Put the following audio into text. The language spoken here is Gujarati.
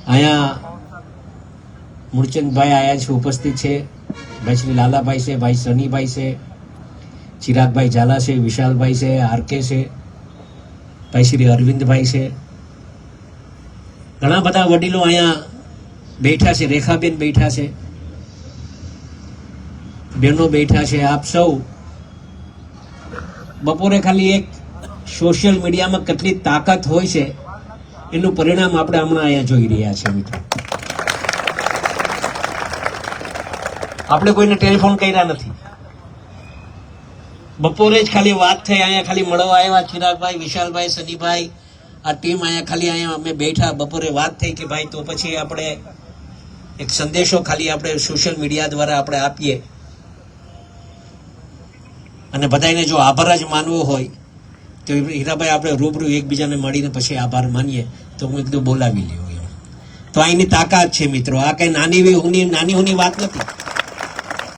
અહીંયા મૂળચંદભાઈ આયા છે, ઉપસ્થિત છે. ભાઈ શ્રી લાલાભાઈ છે, ભાઈ સનીભાઈ છે, ચિરાગભાઈ ઝાલા છે, વિશાલભાઈ છે, આરકે છે, ભાઈ શ્રી અરવિંદભાઈ છે. ઘણા બધા વડીલો અહીંયા બેઠા છે. રેખાબેન બેઠા છે, બહેનો બેઠા છે. આપ સૌ બપોરે ખાલી એક સોશિયલ મીડિયામાં કેટલી તાકાત હોય છે એનું પરિણામ આપણે હમણાં અહીંયા જોઈ રહ્યા છે મિત્રો. આપણે કોઈને ટેલિફોન કર્યા નથી, બપોરે જ ખાલી વાત થઈ. અહીંયા ખાલી મળવા આવ્યા ચિરાગભાઈ, વિશાલભાઈ, સનીભાઈ, આ ટીમ અહીંયા ખાલી અહીંયા અમે બેઠા. બપોરે વાત થઈ કે ભાઈ તો પછી આપણે એક સંદેશો ખાલી આપણે સોશિયલ મીડિયા દ્વારા આપણે આપીએ અને બધાને જો આભાર જ માનવો હોય તો હીરાભાઈ આપણે રૂબરૂ એકબીજાને મળીને પછી આભાર માનીએ તો હું એકદમ બોલાવી લ્યો. તો અહીંની તાકાત છે મિત્રો. આ કઈ નાની હુની વાત નથી.